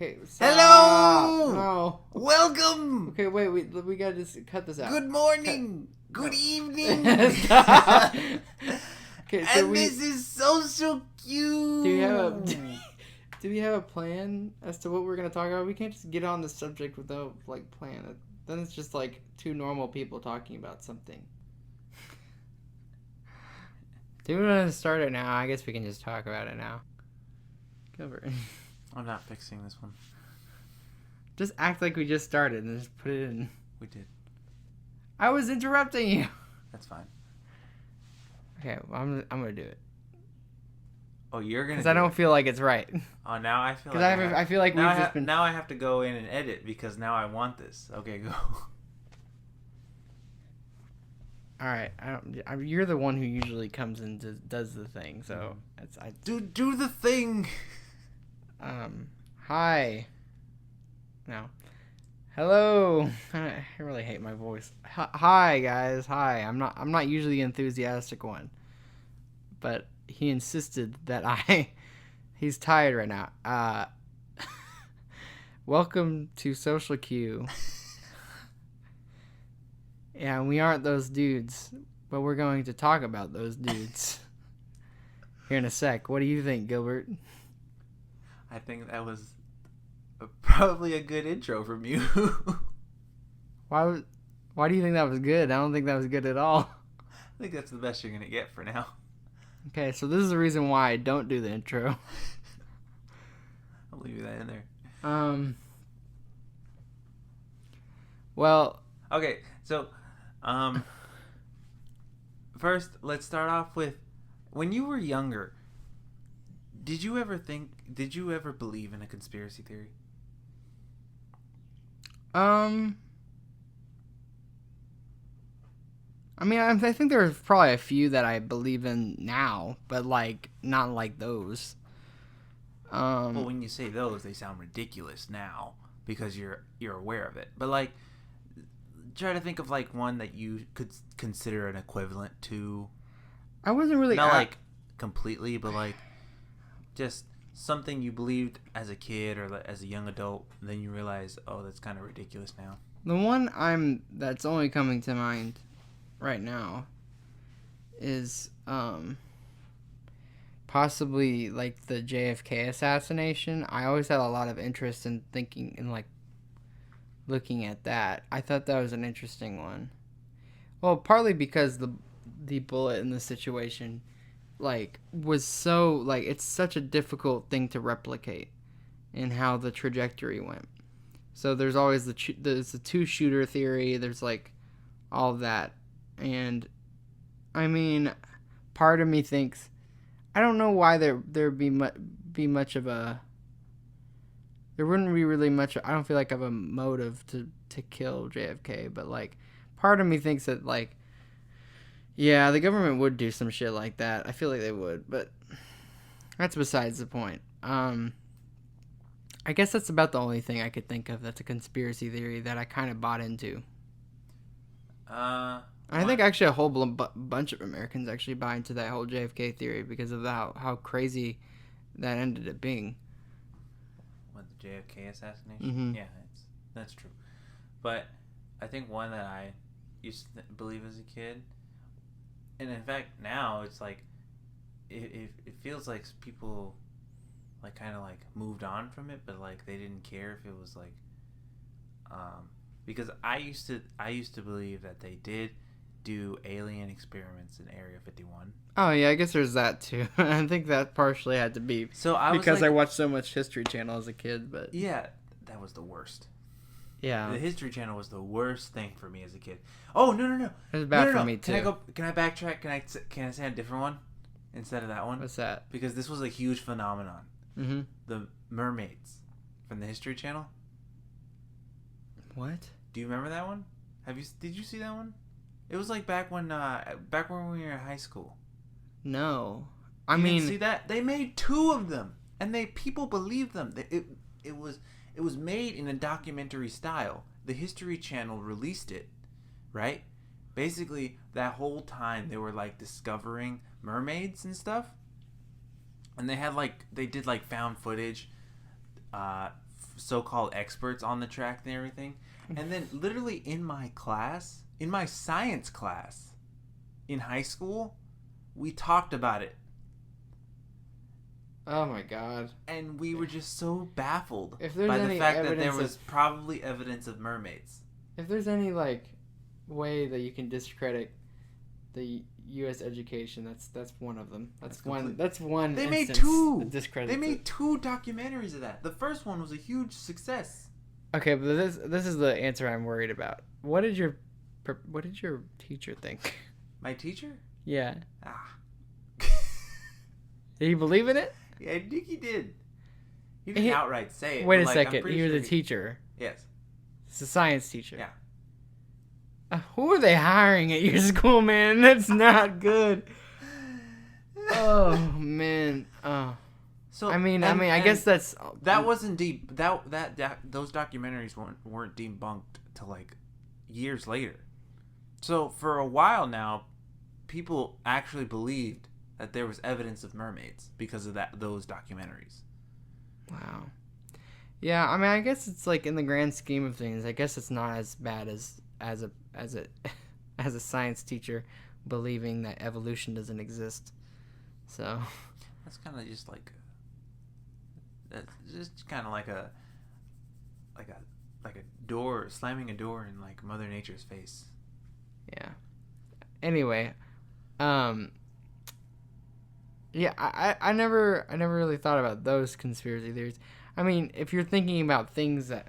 Okay. Hello! No. Welcome! Okay, wait. We gotta just cut this out. Good morning! Good evening! Stop. Okay, so and this is Social Q! Do we have a plan as to what we're gonna talk about? We can't just get on the subject without plan. Then it's just two normal people talking about something. Do we want to start it now? I guess we can just talk about it now. Gilbert. I'm not fixing this one. Just act like we just started and just put it in. We did. I was interrupting you. That's fine. Okay, well, I'm gonna do it. Oh, you're gonna? Because I don't feel like it's right. Oh, now I feel. Because I feel like we've just been. Now I have to go in and edit because now I want this. Okay, go. All right, you're the one who usually comes and does the thing, so do the thing. Hi. No. Hello. I really hate my voice. Hi guys. Hi. I'm not usually the enthusiastic one, but he insisted that he's tired right now. Welcome to Social Q. Yeah, we aren't those dudes, but we're going to talk about those dudes here in a sec. What do you think, Gilbert? I think that was probably a good intro from you. Why do you think that was good? I don't think that was good at all. I think that's the best you're going to get for now. Okay, so this is the reason why I don't do the intro. I'll leave you that in there. Well. Okay, so, first, let's start off with, when you were younger, did you ever believe in a conspiracy theory? I mean, I think there's probably a few that I believe in now, but not like those. Well, when you say those, they sound ridiculous now because you're aware of it. But try to think of one that you could consider an equivalent to. I wasn't really not completely, but just something you believed as a kid or as a young adult, and then you realize, oh, that's kind of ridiculous now. The one that's only coming to mind right now is possibly the JFK assassination. I always had a lot of interest in thinking and looking at that. I thought that was an interesting one. Well, partly because the bullet in the situation was so it's such a difficult thing to replicate in how the trajectory went. So there's always there's the two-shooter theory. There's all of that. And I mean, part of me thinks I don't know why there'd be much of a. There wouldn't be really much. I don't feel like I have a motive to kill JFK, but part of me thinks that yeah, the government would do some shit like that. I feel like they would, but that's besides the point. I guess that's about the only thing I could think of that's a conspiracy theory that I kind of bought into. I think actually a whole bunch of Americans actually buy into that whole JFK theory because of how crazy that ended up being. What, the JFK assassination? Mm-hmm. Yeah, that's true. But I think one that I used to believe as a kid, and in fact now it's it feels like people kind of moved on from it, but they didn't care if it was because I used to believe that they did do alien experiments in Area 51. Oh yeah, I guess there's that too. I think that partially had to be because I watched so much History Channel as a kid, but yeah, that was the worst. Yeah, the History Channel was the worst thing for me as a kid. Oh no! It was bad for me too. Can I backtrack? Can I say a different one instead of that one? What's that? Because this was a huge phenomenon. Mm-hmm. The mermaids from the History Channel. What? Do you remember that one? Did you see that one? It was back when we were in high school. No, I mean, see that they made 2 of them, and people believed them. It was made in a documentary style. The History Channel released it, right? Basically, that whole time they were discovering mermaids and stuff, and they had they did found footage so-called experts on the track and everything. And then literally in my class, in my science class in high school, we talked about it. Oh my god. And we were just so baffled If there's by the any fact that there evidence was probably evidence of mermaids. If there's any like way that you can discredit the U.S. education, that's one of them. That's one. That's one. They made instance two. that discredits They made it. 2 documentaries of that. The first one was a huge success. Okay, but this is the answer I'm worried about. What did your teacher think? My teacher? Yeah. Ah. Did he believe in it? Yeah, I think he did. He didn't outright say it. Wait a but, second. I'm He was sure a teacher. Yes. He's a science teacher. Yeah. Who are they hiring at your school, man? That's not good. Oh man. Oh. So I guess that wasn't deep. That those documentaries weren't debunked till like years later. So for a while now, people actually believed that there was evidence of mermaids because of those documentaries. Wow. Yeah, I mean, I guess it's like in the grand scheme of things, I guess it's not as bad as a science teacher believing that evolution doesn't exist. So that's kind of just like a door, slamming a door in like Mother Nature's face. Yeah. Anyway, yeah, I never really thought about those conspiracy theories. I mean, if you're thinking about things I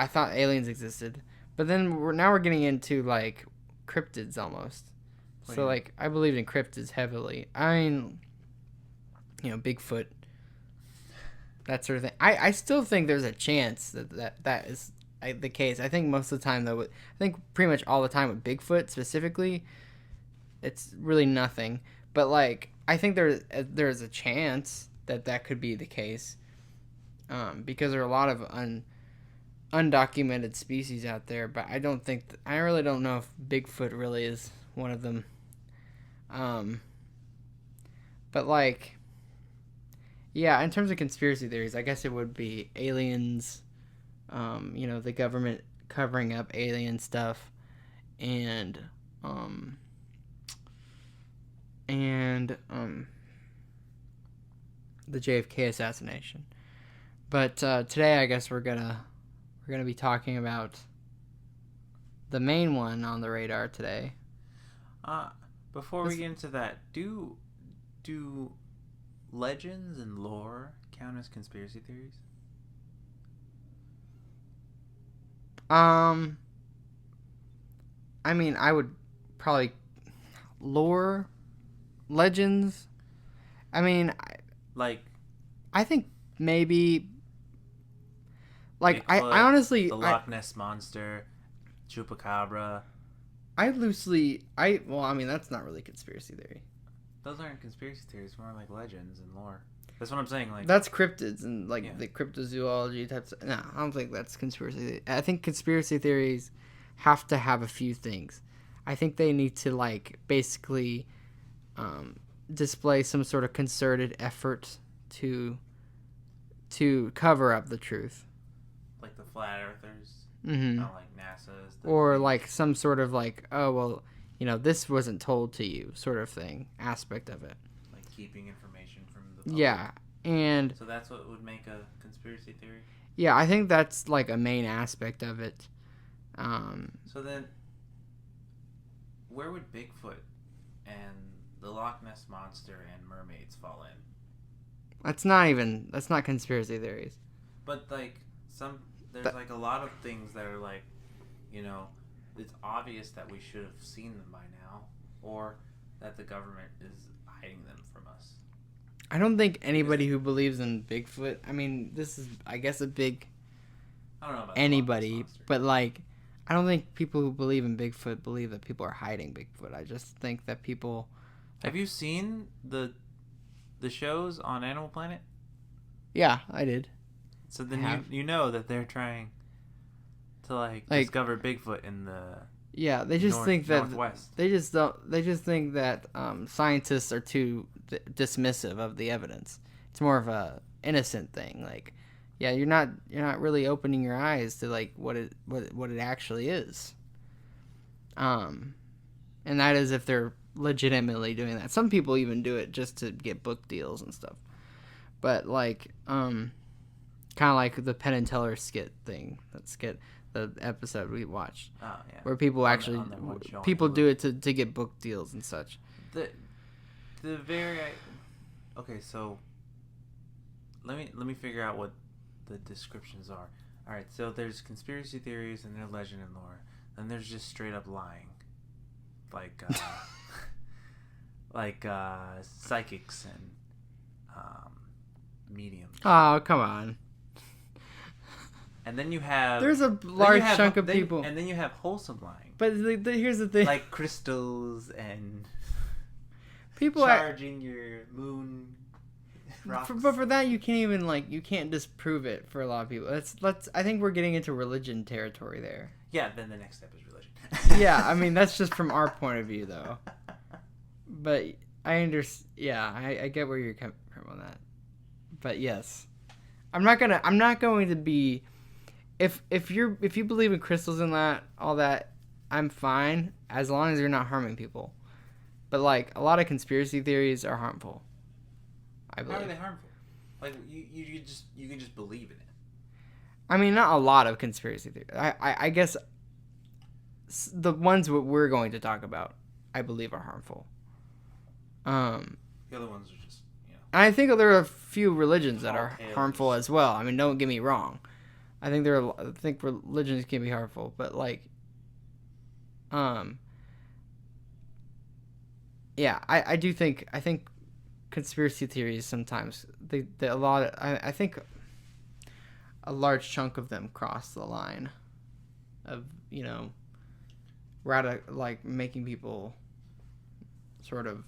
thought aliens existed, but then we're getting into like cryptids almost. So like I believed in cryptids heavily. I mean, Bigfoot, that sort of thing. I still think there's a chance that is the case. I think most of the time though, I think pretty much all the time with Bigfoot specifically, it's really nothing. But like I think there's a chance that could be the case, because there are a lot of undocumented species out there. But I really don't know if Bigfoot really is one of them. But like, yeah, in terms of conspiracy theories, I guess it would be aliens, the government covering up alien stuff, and the JFK assassination. But today, I guess we're gonna be talking about the main one on the radar today. Before we get into that, do legends and lore count as conspiracy theories? I mean, I would probably lore, legends. I mean, I think maybe. Like Bigfoot, I honestly, the Loch Ness monster, Chupacabra. That's not really conspiracy theory. Those aren't conspiracy theories, more like legends and lore. That's what I'm saying. Like that's cryptids and the cryptozoology types. No, I don't think that's conspiracy theory. I think conspiracy theories have to have a few things. I think they need to basically display some sort of concerted effort to cover up the truth. Like the flat earthers, mm-hmm. Not like NASA's. Or some sort of this wasn't told to you sort of thing, aspect of it. Like keeping information from the public. Yeah, and... So that's what would make a conspiracy theory? Yeah, I think that's a main aspect of it. So then, where would Bigfoot and the Loch Ness Monster and mermaids fall in? That's not conspiracy theories. But there's a lot of things that are it's obvious that we should have seen them by now, or that the government is hiding them from us. I don't think anybody who believes in Bigfoot, I mean, this is, I guess, a big... I don't know about anybody, but I don't think people who believe in Bigfoot believe that people are hiding Bigfoot. I just think that people... Have you seen the shows on Animal Planet? Yeah, I did. So then you know that they're trying to discover Bigfoot in the they just think that Northwest. They just think that scientists are too dismissive of the evidence. It's more of a innocent thing, Yeah, you're not really opening your eyes to like what it actually is. And that is if they're legitimately doing that. Some people even do it just to get book deals and stuff. But like kind of like the Penn and Teller skit thing. The episode we watched. Oh yeah. Where people actually people do it to get book deals and such. The very okay, so let me figure out what the descriptions are. All right, so there's conspiracy theories and there's legend and lore. Then there's just straight up lying, like like psychics and mediums. Oh, come on. And then you have there's a large chunk of people, and then you have wholesome lying. But here's the thing, like crystals and people charging your moon. But for that, you can't even you can't disprove it for a lot of people. I think we're getting into religion territory there. Yeah, then the next step is religion. Yeah, I mean that's just from our point of view though. But I understand. Yeah, I get where you're coming from on that. But yes, I'm not going to be. If you believe in crystals and all that, I'm fine as long as you're not harming people. But like a lot of conspiracy theories are harmful. I believe. How are they harmful? Like you can just believe in it. I mean, not a lot of conspiracy theories. I guess the ones we're going to talk about, I believe, are harmful. The other ones are just, And I think there are a few religions that are harmful as well. I mean, don't get me wrong. I think religions can be harmful, but yeah, I think conspiracy theories sometimes I think a large chunk of them cross the line of making people sort of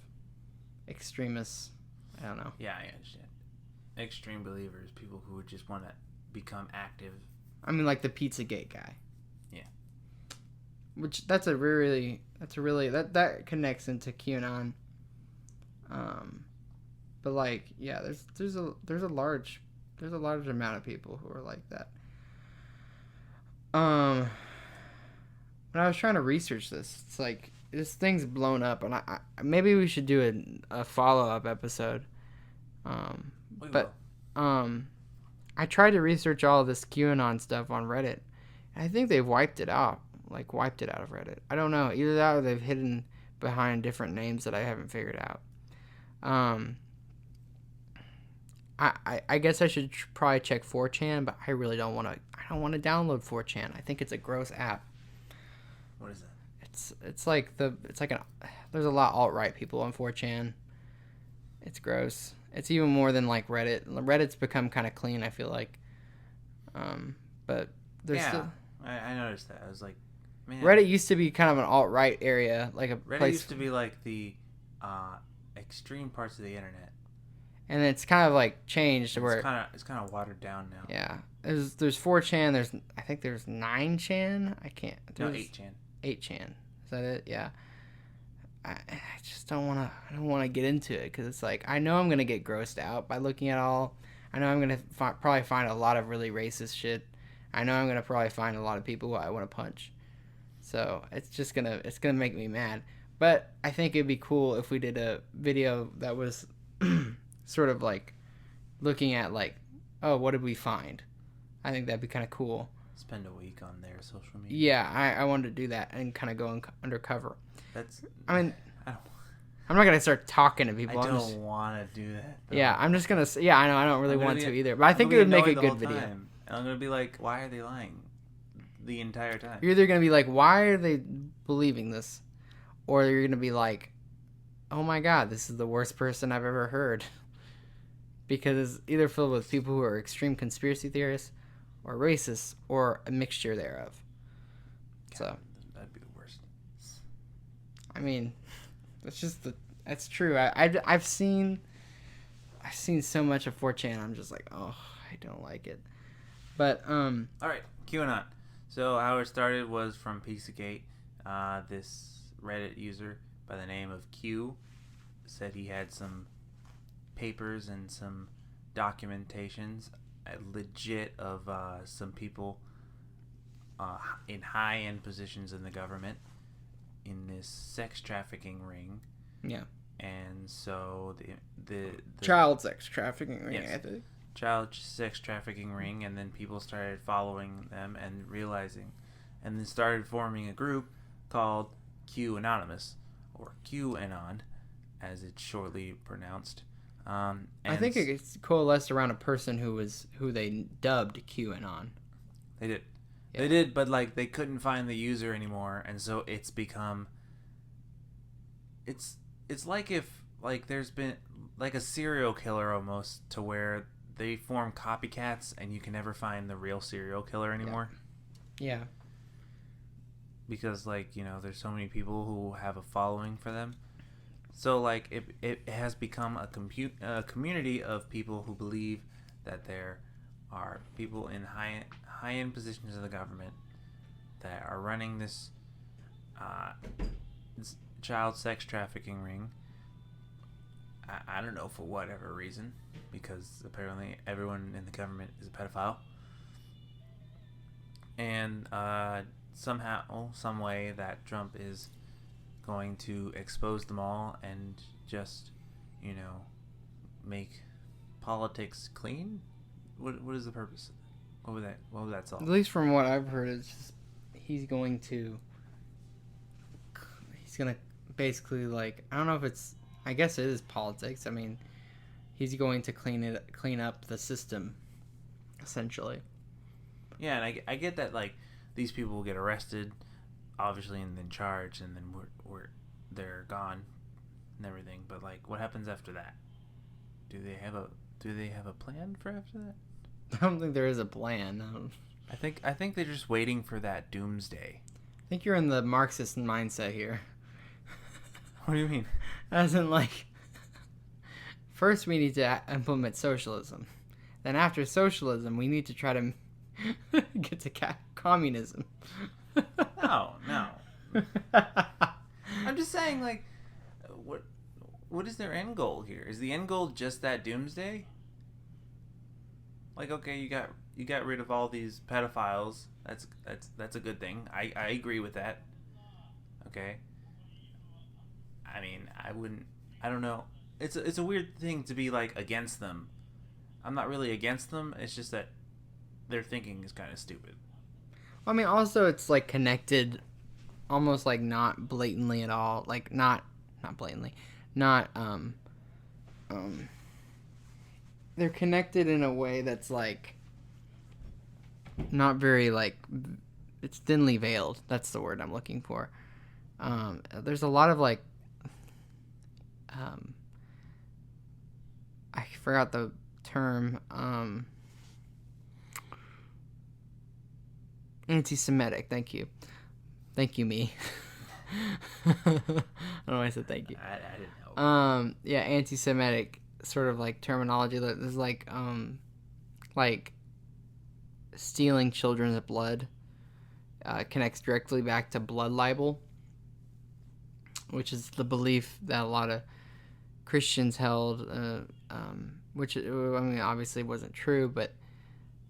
extremists. I don't know. Yeah, I understand. Extreme believers, people who would just want to become active. I mean, like the Pizzagate guy. Yeah. Which that connects into QAnon. But yeah, there's a large amount of people who are like that. When I was trying to research this, it's like this thing's blown up, and I maybe we should do a follow-up episode. I tried to research all of this QAnon stuff on Reddit, and I think they've wiped it out of Reddit. I don't know, either that or they've hidden behind different names that I haven't figured out. I guess I should probably check 4chan, but I really don't want to. I don't want to download 4chan. I think it's a gross app. What is that? It's like there's a lot of alt-right people on 4chan. It's gross. It's even more than like Reddit. Reddit's become kind of clean, I feel like. But there's still. I noticed that. I was like, man. Reddit used to be kind of an alt-right area, like a Reddit place. Used to be like the extreme parts of the internet. And it's kind of like changed to where it's kind of watered down now. Yeah, there's 4chan. I think there's 9chan. I can't. No, 8chan. 8chan. Is that it? Yeah. I just don't want to. I don't want to get into it because it's like I know I'm gonna get grossed out by looking at all. I know I'm gonna probably find a lot of really racist shit. I know I'm gonna probably find a lot of people who I want to punch. So it's gonna make me mad. But I think it'd be cool if we did a video that was sort of like looking at oh, what did we find? I think that'd be kind of cool. Spend a week on their social media. Yeah, I wanted to do that and kind of go undercover. I'm not gonna start talking to people. I don't want to do that. Though. Yeah, I'm just gonna. Yeah, I know. I don't really want to either. But I think it would make a good video. And I'm gonna be like, why are they lying the entire time? You're either gonna be like, why are they believing this, or you're gonna be like, oh my god, this is the worst person I've ever heard. Because it's either filled with people who are extreme conspiracy theorists, or racists, or a mixture thereof. God, so that'd be the worst. I mean, that's true. I've seen so much of 4chan. I'm just like, oh, I don't like it. But all right, QAnon. So how it started was from Pizzagate. This Reddit user by the name of Q said he had some papers and some documentations legit of some people in high end positions in the government in this sex trafficking ring. Yeah. And so the child sex trafficking ring, yes, I think. Child sex trafficking ring, and then people started following them and realizing, and then started forming a group called Q Anonymous, or QAnon, as it's shortly pronounced. I think it's coalesced around a person who they dubbed QAnon. They did. Yeah. They did, but like they couldn't find the user anymore, and so it's become. It's like if like there's been like a serial killer almost, to where they form copycats and you can never find the real serial killer anymore. Yeah. Because like, you know, there's so many people who have a following for them. So like it has become a community of people who believe that there are people in high end positions of the government that are running this child sex trafficking ring. I don't know for whatever reason, because apparently everyone in the government is a pedophile. And somehow, some way, that Trump is going to expose them all and just, you know, make politics clean. What is the purpose of that? What would that solve? At least from what I've heard, it's just he's gonna basically, like, I don't know if it's, I guess it is politics. I mean, he's going to clean up the system, essentially. Yeah, and I get that, like, these people will get arrested, obviously, and then charged, and then they're gone and everything. But like, what happens after that? Do they have a plan for after that? I don't think there is a plan. I think they're just waiting for that doomsday. I think you're in the Marxist mindset here. What do you mean? As in, like, first we need to implement socialism. Then after socialism, we need to try to get to communism. No. I'm just saying, like, what is their end goal here? Is the end goal just that doomsday? Like, okay, you got rid of all these pedophiles. That's a good thing. I agree with that. Okay. I mean, I don't know. It's a weird thing to be, like, against them. I'm not really against them. It's just that their thinking is kind of stupid. I mean, also, it's, like, connected almost, like, not blatantly at all. Like, not blatantly. Not, they're connected in a way that's, like, not very, like, it's thinly veiled. That's the word I'm looking for. There's a lot of, like, I forgot the term, anti-Semitic. Thank you, me. I don't know why I said thank you. I didn't know. Yeah, anti-Semitic sort of, like, terminology that is like stealing children's blood connects directly back to blood libel, which is the belief that a lot of Christians held, which, I mean, obviously wasn't true, but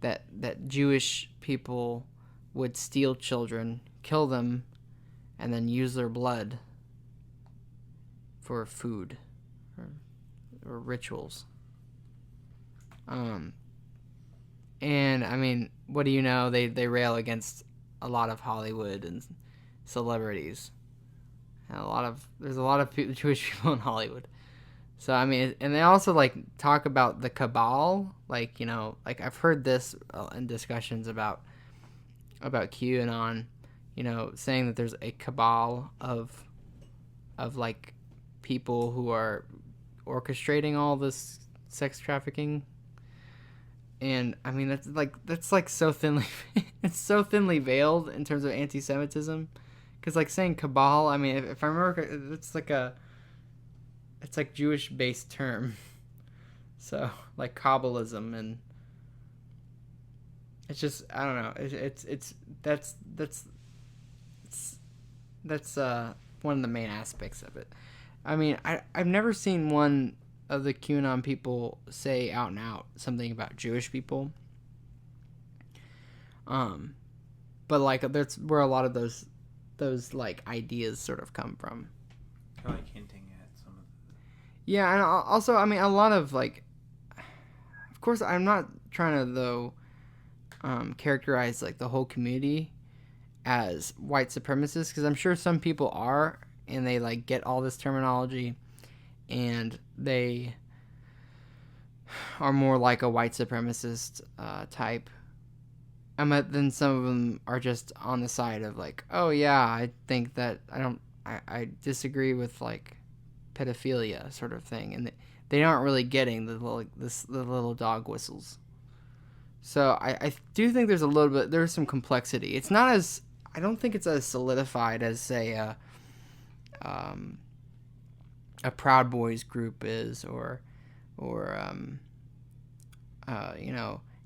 that Jewish people would steal children, kill them, and then use their blood for food or rituals. And I mean, what do you know? They rail against a lot of Hollywood and celebrities. And there's a lot of Jewish people in Hollywood. So I mean, and they also, like, talk about the cabal, like, you know, like, I've heard this in discussions about QAnon, you know, saying that there's a cabal of like people who are orchestrating all this sex trafficking. And I mean, that's like so thinly it's so thinly veiled in terms of anti-Semitism, because, like, saying cabal, I mean, if I remember, it's like Jewish based term, so like Kabbalism, and it's just, I don't know, that's one of the main aspects of it. I mean, I've never seen one of the QAnon people say out and out something about Jewish people. But like that's where a lot of those like ideas sort of come from. Kind of like hinting at some of the... Yeah, and also I mean a lot of like, of course I'm not trying to though characterize like the whole community as white supremacists, because I'm sure some people are, and they like get all this terminology, and they are more like a white supremacist type. But then some of them are just on the side of like, oh yeah, I think that I disagree with like pedophilia sort of thing, and they aren't really getting the little dog whistles. So I do think there's some complexity. It's not as, I don't think it's as solidified as say a Proud Boys group is, or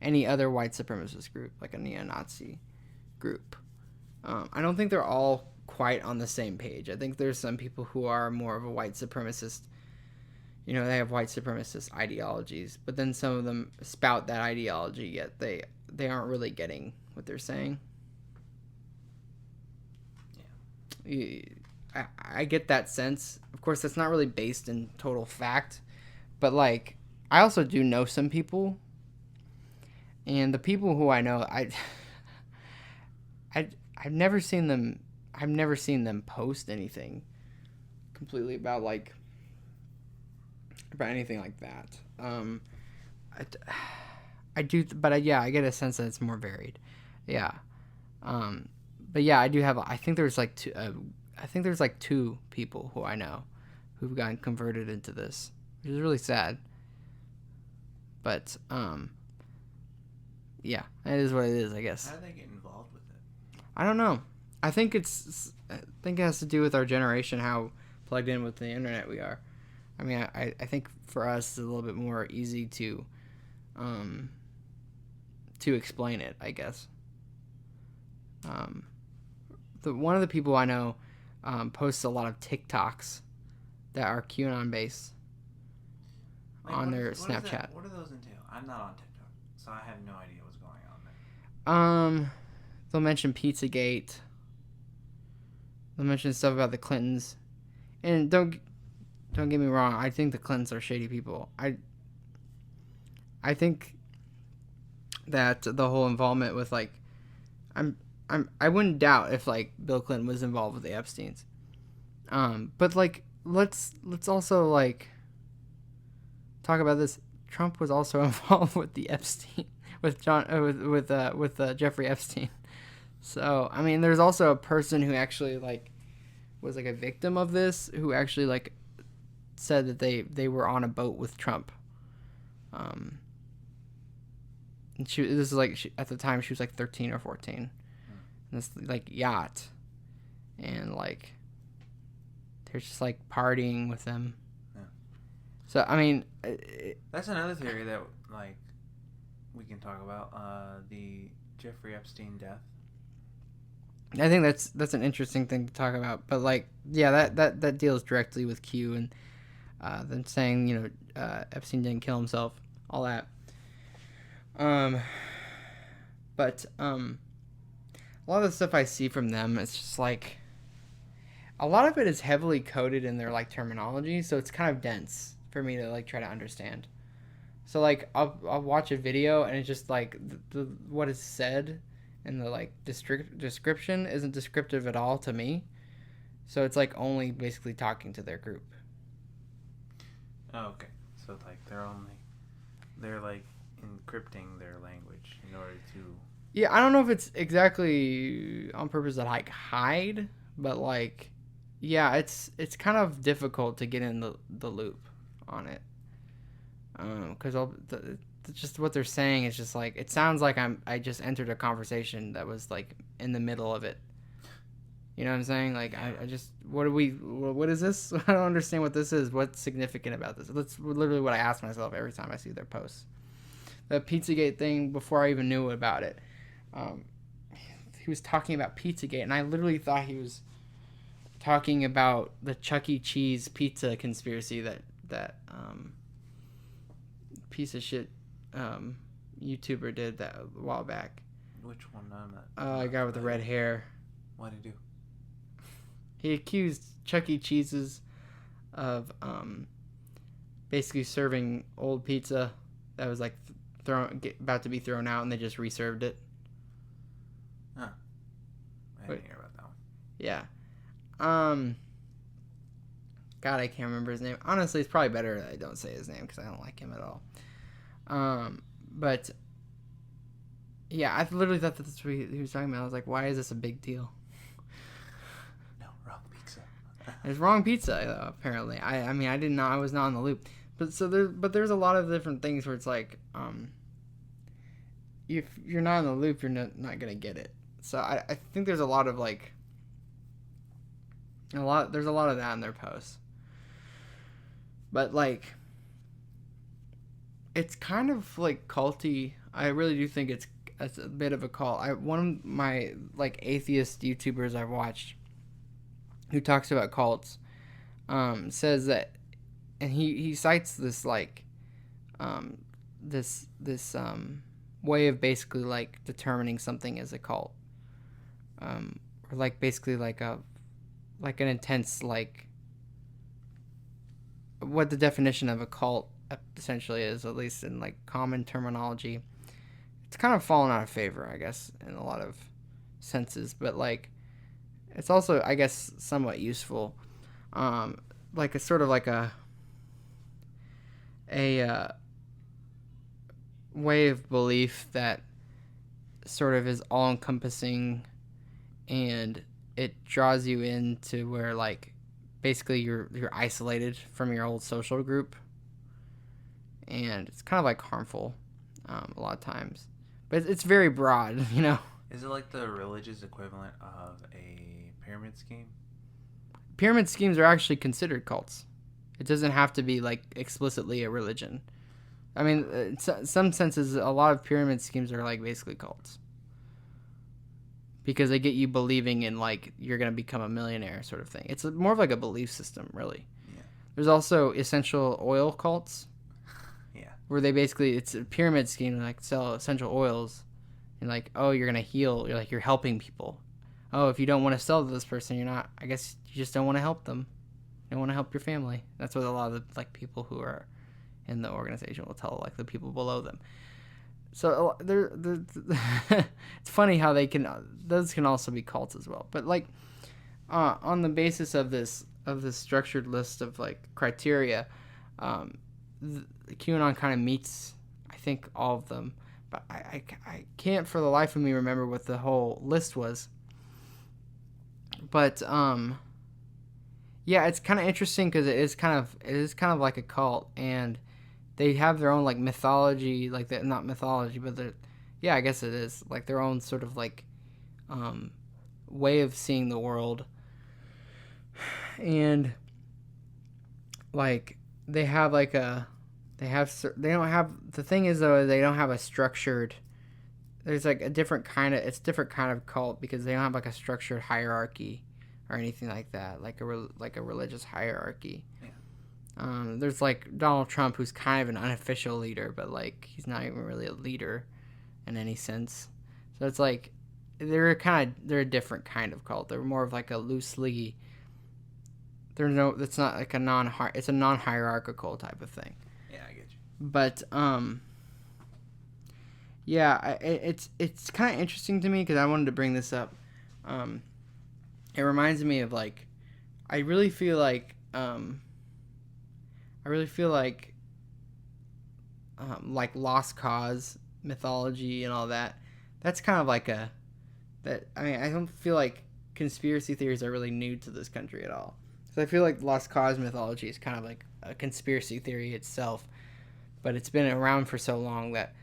any other white supremacist group like a neo-Nazi group. I don't think they're all quite on the same page. I think there's some people who are more of a white supremacist. They have white supremacist ideologies, but then some of them spout that ideology, yet they aren't really getting what they're saying. Yeah. I get that sense. Of course, that's not really based in total fact, but like I also do know some people, and the people who I know, I've never seen them. I've never seen them post anything completely about anything like that. I do, but yeah, I get a sense that it's more varied. Yeah. But yeah, I do have. I think there's like two. I think there's like two people who I know who've gotten converted into this, which is really sad. But yeah, it is what it is, I guess. How do they get involved with it? I don't know. I think it has to do with our generation, how plugged in with the internet we are. I mean, I think for us it's a little bit more easy to explain it, I guess. One of the people I know posts a lot of TikToks that are QAnon based on their Snapchat. What do those entail? I'm not on TikTok, so I have no idea what's going on there. They'll mention Pizzagate. They'll mention stuff about the Clintons, and don't get me wrong. I think the Clintons are shady people. I think that the whole involvement with like, I wouldn't doubt if like Bill Clinton was involved with the Epsteins. But like let's also like talk about this. Trump was also involved with the Epstein with Jeffrey Epstein. So I mean, there's also a person who actually like was like a victim of this, who actually like said that they were on a boat with Trump. And at the time she was like 13 or 14. And this like yacht, and like they're just like partying with them. Yeah. So I mean, that's another theory that like we can talk about, the Jeffrey Epstein death. I think that's an interesting thing to talk about, but like yeah, that deals directly with Q and them saying Epstein didn't kill himself, all that. But a lot of the stuff I see from them, it's just like a lot of it is heavily coded in their like terminology, so it's kind of dense for me to like try to understand. So like I'll watch a video and it's just like the what is said in the like description isn't descriptive at all to me. So it's like only basically talking to their group. Oh, okay. So like they're like encrypting their language in order to... Yeah, I don't know if it's exactly on purpose to like hide, but like, yeah, it's kind of difficult to get in the loop on it, because just what they're saying is just like, it sounds like I just entered a conversation that was like in the middle of it. You know what I'm saying? Like I just what is this? I don't understand what this is. What's significant about this? That's literally what I ask myself every time I see their posts. The Pizzagate thing, before I even knew about it. He was talking about Pizzagate, and I literally thought he was talking about the Chuck E. Cheese pizza conspiracy that piece of shit YouTuber did that a while back. Which one? A guy with the red hair. What did he do? He accused Chuck E. Cheese's of basically serving old pizza that was like about to be thrown out, and they just reserved it. Huh. I didn't hear about that one. Yeah. God, I can't remember his name. Honestly, it's probably better that I don't say his name because I don't like him at all. But yeah, I literally thought that's what he was talking about. I was like, why is this a big deal? No, wrong pizza. It's wrong pizza, though, apparently. I mean, I didn't know. I was not in the loop. But there's a lot of different things where it's like, if you're not in the loop, you're not gonna get it. So I think there's a lot of like, there's a lot of that in their posts. But like, it's kind of like culty. I really do think it's a bit of a cult. One of my like atheist YouTubers I've watched who talks about cults says that, and he cites this like this way of basically like determining something as a cult, or like basically like an intense like what the definition of a cult essentially is, at least in like common terminology. It's kind of fallen out of favor, I guess, in a lot of senses, but like it's also, I guess, somewhat useful. Like a sort of like a way of belief that sort of is all encompassing, and it draws you into where like basically you're isolated from your old social group, and it's kind of like harmful a lot of times, but it's very broad. Is it like the religious equivalent of a pyramid scheme? Pyramid schemes are actually considered cults. It doesn't have to be like explicitly a religion. I mean, in some senses, a lot of pyramid schemes are like basically cults, because they get you believing in like you're gonna become a millionaire sort of thing. It's more of like a belief system, really. Yeah. There's also essential oil cults. Yeah. Where they basically, it's a pyramid scheme, like sell essential oils, and like, oh, you're gonna heal. You're helping people. Oh, if you don't want to sell to this person, you're not. I guess you just don't want to help them. You don't want to help your family. That's what a lot of the like people who are in the organization will tell like the people below them. So it's funny how those can also be cults as well. But like on the basis of this structured list of like criteria, QAnon kind of meets, I think, all of them. But I can't for the life of me remember what the whole list was. But yeah, it's kind of interesting because it is kind of like a cult, and they have their own like mythology, like not mythology, but I guess it is like their own sort of like way of seeing the world, and like they don't have, the thing is though, they don't have a structured, there's like it's different kind of cult, because they don't have like a structured hierarchy or anything like that, like a religious hierarchy. Yeah. There's like Donald Trump, who's kind of an unofficial leader, but like he's not even really a leader in any sense. So it's like they're a different kind of cult. They're more of like a loosely, it's not like it's a non-hierarchical type of thing. Yeah, I get you. But yeah, it's kind of interesting to me because I wanted to bring this up. It reminds me of like, I really feel like Lost Cause mythology and all that. That's kind of like I don't feel like conspiracy theories are really new to this country at all. So I feel like Lost Cause mythology is kind of like a conspiracy theory itself, but it's been around for so long that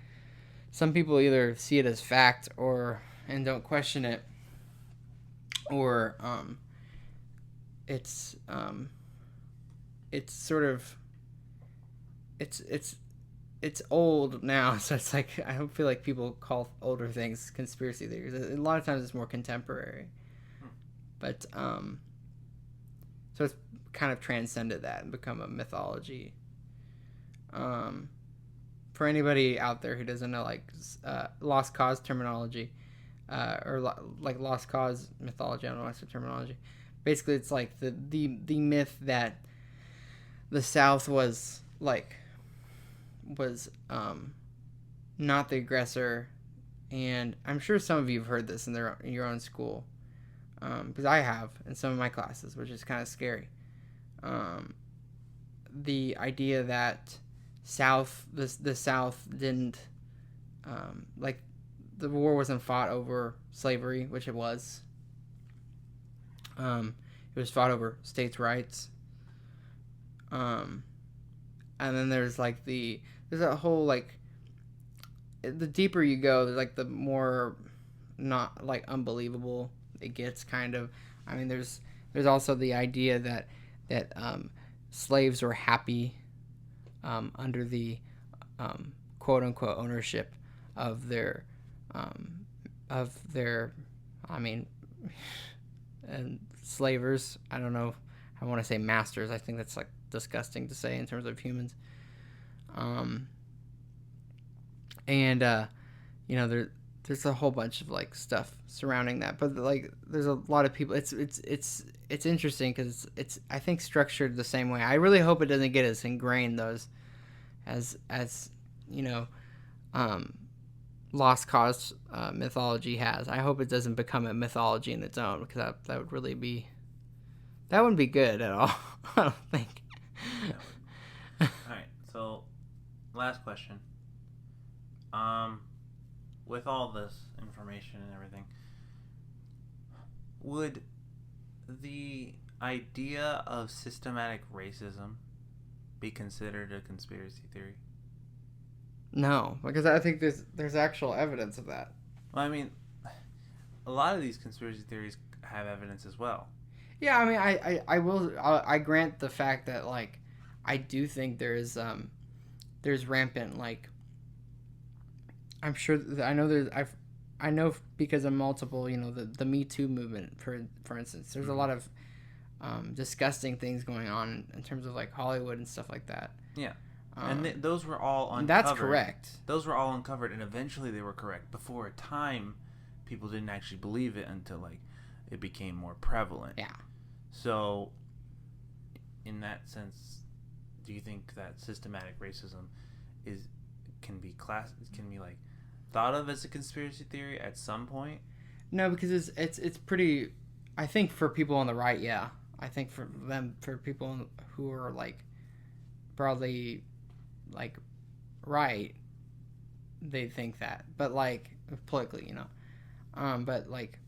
some people either see it as fact and don't question it, or it's sort of it's old now, so it's like I don't feel like people call older things conspiracy theories. A lot of times it's more contemporary, but so it's kind of transcended that and become a mythology. For anybody out there who doesn't know like Lost Cause terminology, like lost cause mythology. I don't know what's the terminology. Basically, it's like the myth that the South was not the aggressor, and I'm sure some of you have heard this in your own school, because I have in some of my classes, which is kind of scary. The idea that the South didn't like the war wasn't fought over slavery, which it was. It was fought over states' rights. And then there's a whole the deeper you go, like the more not like unbelievable it gets, kind of. I mean, there's also the idea that slaves were happy under the quote unquote ownership of their I mean, and slavers. I don't know. I want to say masters. I think that's like disgusting to say in terms of humans. There's a whole bunch of like stuff surrounding that, but like there's a lot of people. It's interesting because it's I think structured the same way. I really hope it doesn't get as ingrained as lost cause mythology has. I hope it doesn't become a mythology in its own, because that would really be that wouldn't be good at all. I don't think. All right. So, last question. With all this information and everything, would the idea of systematic racism be considered a conspiracy theory? No, because I think there's actual evidence of that. Well, I mean, a lot of these conspiracy theories have evidence as well. Yeah, I mean, I grant the fact that like I do think there's rampant like I'm sure I know because of multiple the Me Too movement for instance. There's a lot of disgusting things going on in terms of like Hollywood and stuff like that. Yeah. And those were all uncovered. That's correct. Those were all uncovered, and eventually they were correct. Before a time, people didn't actually believe it until like it became more prevalent. Yeah. So, in that sense, do you think that systematic racism can be like thought of as a conspiracy theory at some point? No, because it's pretty. I think for people on the right, yeah. I think for people who are like broadly like right, they think that, but like politically, but like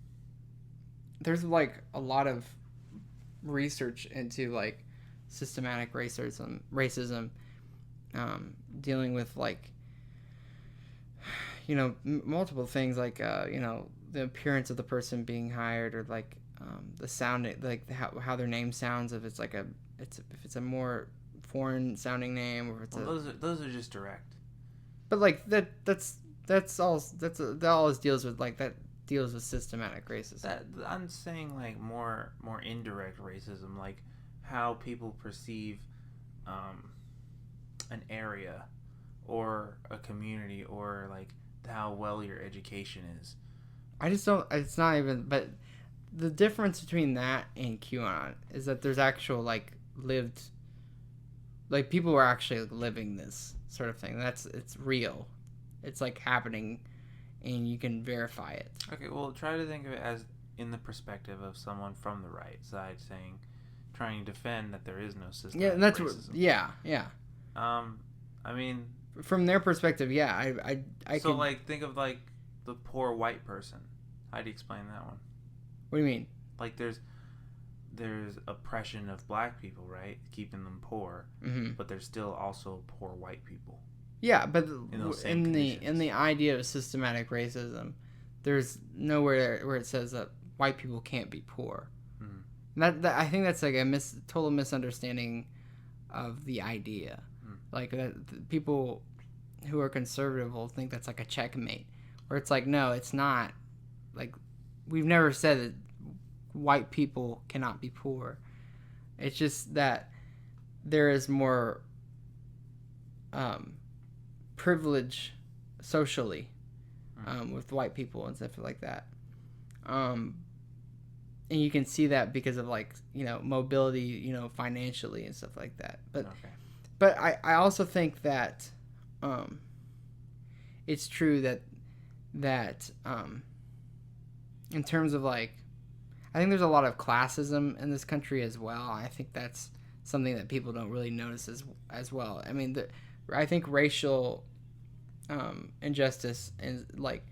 there's like a lot of research into like systematic racism, dealing with like multiple things like the appearance of the person being hired, or like the sounding, like how their name sounds, if it's a more foreign sounding name, or if it's those are just direct. But like that's all deals with systematic racism. I'm saying like more indirect racism, like how people perceive an area or a community, or like how well your education is. I just don't. It's not even. But the difference between that and QAnon is that there's actual like lived. Like people are actually living this sort of thing. It's real. It's like happening, and you can verify it. Okay, well, try to think of it as in the perspective of someone from the right side trying to defend that there is no system. Yeah, and that's racism. Yeah. I mean, from their perspective, yeah. I so like think of like the poor white person. How do you explain that one? What do you mean? Like there's oppression of black people, right? Keeping them poor, but there's still also poor white people. Yeah, but in the idea of systematic racism, there's nowhere where it says that white people can't be poor. Mm-hmm. That I think that's like a total misunderstanding of the idea. Like that people who are conservative will think that's like a checkmate, where it's like, no, it's not. Like we've never said that white people cannot be poor. It's just that there is more privilege socially with white people and stuff like that. And you can see that because of like, mobility, financially and stuff like that. Okay. But I also think that it's true that in terms of like, I think there's a lot of classism in this country as well. I think that's something that people don't really notice as well. I mean, I think racial injustice and like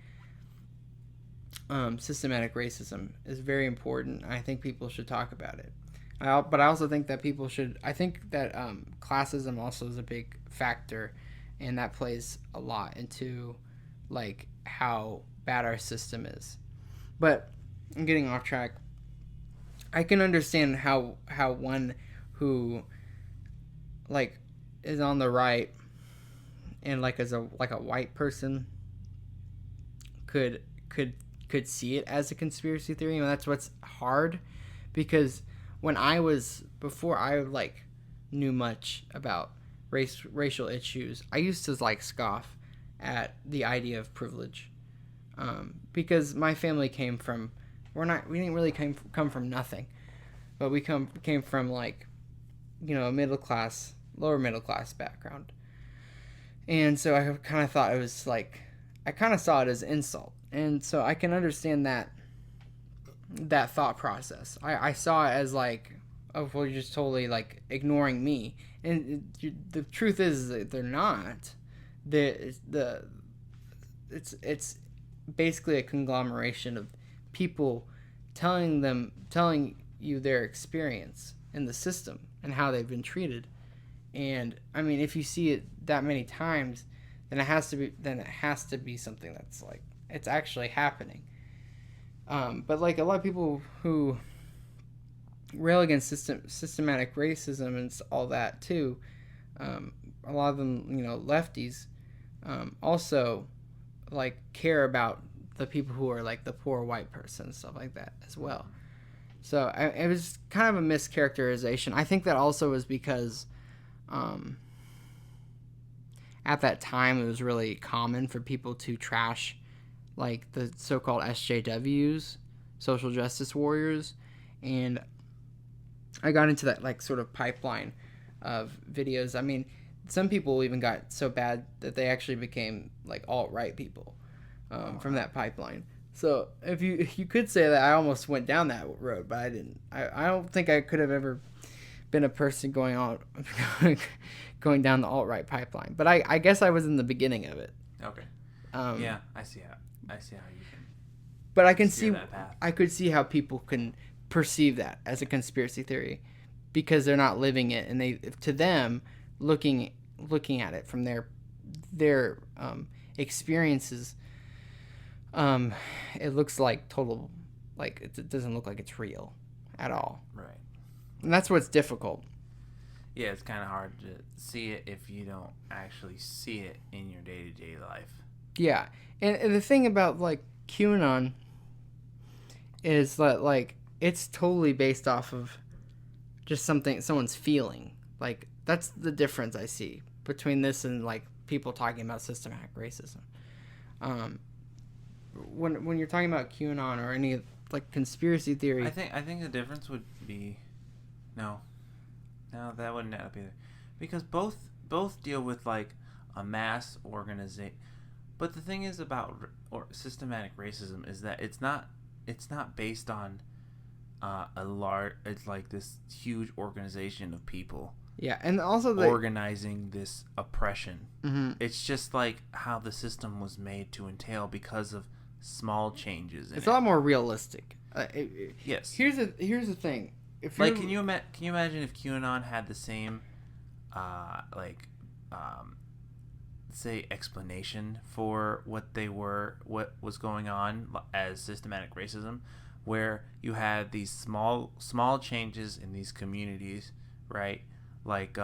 systematic racism is very important. I think people should talk about it. But I also think that people should. I think that classism also is a big factor, and that plays a lot into like how bad our system is. But I'm getting off track. I can understand how one who like is on the right and like as a white person could see it as a conspiracy theory. And that's what's hard, because before I like knew much about racial issues, I used to like scoff at the idea of privilege, because my family came from we didn't really come from nothing, but we came from like a lower middle class background, and so I kind of thought it was like I kind of saw it as insult, and so I can understand that thought process. I saw it as like, oh well, you're just totally like ignoring me, and the truth is that they're not. It's basically a conglomeration of people telling you their experience in the system and how they've been treated. And I mean, if you see it that many times, then it has to be something that's like it's actually happening. But like a lot of people who rail against systematic racism and all that too, a lot of them, lefties, also like care about the people who are like the poor white person and stuff like that as well. So it was kind of a mischaracterization. I think that also was because at that time it was really common for people to trash like the so-called SJWs, social justice warriors, and I got into that like sort of pipeline of videos. I mean, some people even got so bad that they actually became like alt-right people from that pipeline. So if you could say that I almost went down that road, but I didn't. I don't think I could have ever been a person going down the alt-right pipeline. But I guess I was in the beginning of it. Okay. Yeah, I see how you can. But I could see how people can perceive that as a conspiracy theory because they're not living it, and to them looking at it from their experiences, it looks like total, like it doesn't look like it's real at all. Right. And that's what's difficult. Yeah, it's kind of hard to see it if you don't actually see it in your day-to-day life. Yeah, and the thing about like QAnon is that like it's totally based off of just someone's feeling. Like that's the difference I see between this and like people talking about systematic racism. When you're talking about QAnon or any like conspiracy theory, I think the difference would be no, that wouldn't add up either, because both deal with like a mass organization. But the thing is about systematic racism is that it's not based on it's like this huge organization of people. Yeah, and also organizing this oppression. Mm-hmm. It's just like how the system was made to entail because of small changes. It's a lot more realistic. Yes. Here's the thing. Like, can you imagine if QAnon had the same, say, explanation for what was going on as systematic racism, where you had these small changes in these communities, right? Like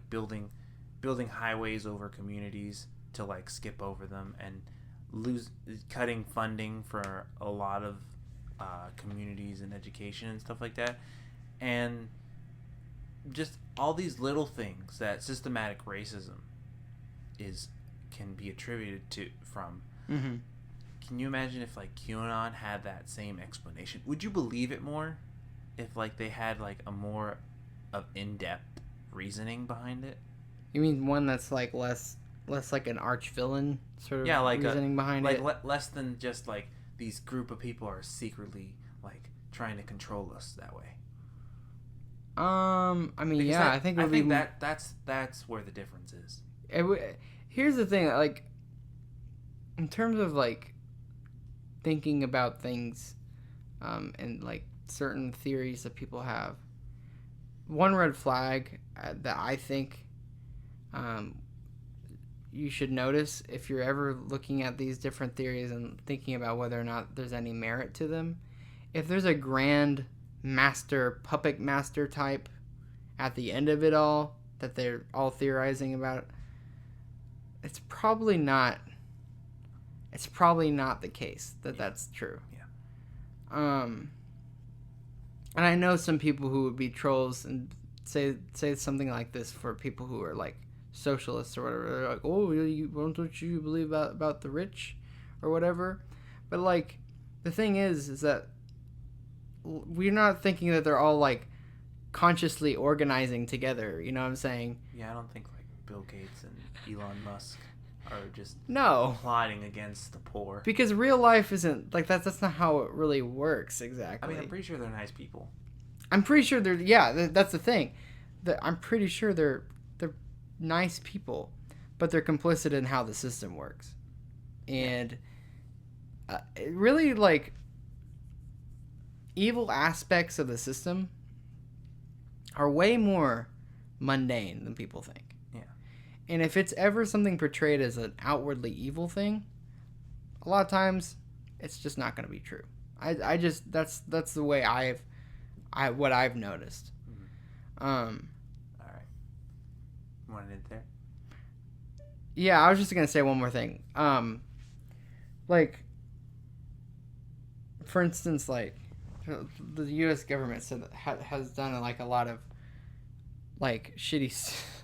building highways over communities to like skip over them, and cutting funding for a lot of communities and education and stuff like that, and just all these little things that systematic racism can be attributed to from. Mm-hmm. Can you imagine if like QAnon had that same explanation? Would you believe it more if like they had like a more of in-depth reasoning behind it? You mean one that's like less like an arch villain sort of Yeah, like reasoning behind it? less than just like these group of people are secretly like trying to control us that way. I mean, Because yeah, I think it would be. That's where the difference is. Here's the thing, like, in terms of like thinking about things, and like certain theories that people have. One red flag that I think, you should notice if you're ever looking at these different theories and thinking about whether or not there's any merit to them. If there's a grand master, puppet master type at the end of it all that they're all theorizing about, it's probably not the case that that's true. Yeah. And I know some people who would be trolls and say something like this for people who are like socialists or whatever. They're like, oh, don't you believe about the rich or whatever? But like, the thing is that we're not thinking that they're all like consciously organizing together. You know what I'm saying? Yeah, I don't think like Bill Gates and Elon Musk are just No, plotting against the poor. because real life isn't like that. That's not how it really works exactly. I mean, I'm pretty sure they're nice people. I'm pretty sure they're. Yeah, that's the thing. I'm pretty sure they're nice people, but they're complicit in how the system works, and it really like evil aspects of the system are way more mundane than people think. Yeah. And if it's ever something portrayed as an outwardly evil thing, a lot of times it's just not going to be true. I just that's the way what I've noticed. Mm-hmm. All right. You want it there? Yeah, I was just gonna say one more thing. Like, for instance, like the U.S. government said that has done like a lot of like shitty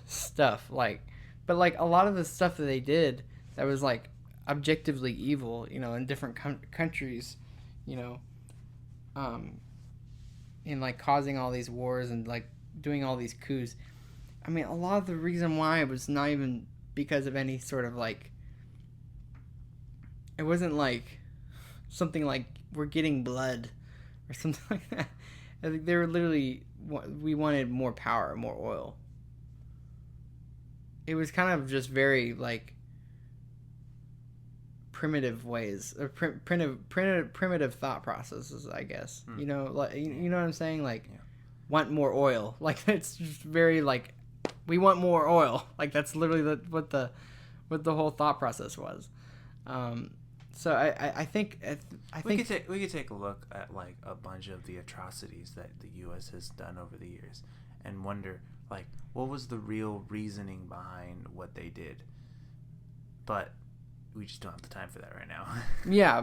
stuff. Like, but like a lot of the stuff that they did that was like objectively evil, you know, in different countries, you know, in like causing all these wars and like doing all these coups. I mean, a lot of the reason why was not even because of any sort of like, it wasn't like something like we're getting blood or something like that. I think they were literally, we wanted more power, more oil. It was kind of just very like primitive ways, or primitive thought processes, I guess. You know, like you know what I'm saying? Like, want more oil. Like, it's just very like, we want more oil. Like, that's literally what the whole thought process was. So I think we could take a look at like a bunch of the atrocities that the U.S. has done over the years, and wonder like what was the real reasoning behind what they did. But we just don't have the time for that right now. Yeah,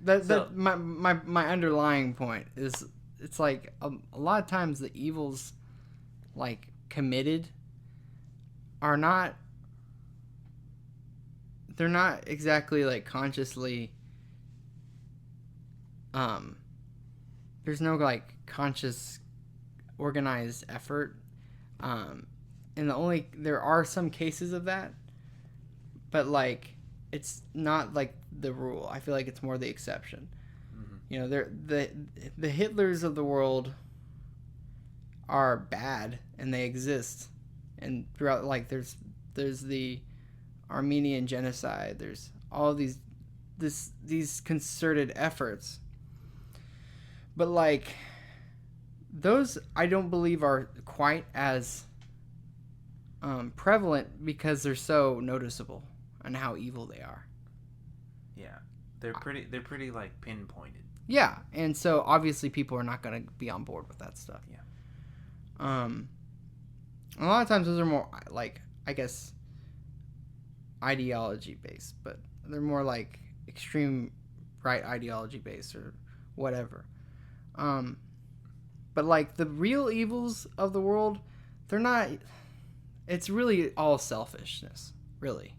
but my underlying point is, it's like a lot of times the evils like committed are not, they're not exactly like consciously, there's no like conscious organized effort, and there are some cases of that, but like it's not like the rule. I feel like it's more the exception. Mm-hmm. You know, the Hitlers of the world are bad and they exist, and throughout, like there's the Armenian genocide, there's all these concerted efforts, but like those I don't believe are quite as prevalent because they're so noticeable and how evil they are. Yeah, they're pretty like pinpointed. Yeah, and so obviously people are not going to be on board with that stuff. Yeah. A lot of times those are more like, I guess, ideology based, but they're more like extreme right ideology based or whatever. But like the real evils of the world, they're not. It's really all selfishness, really.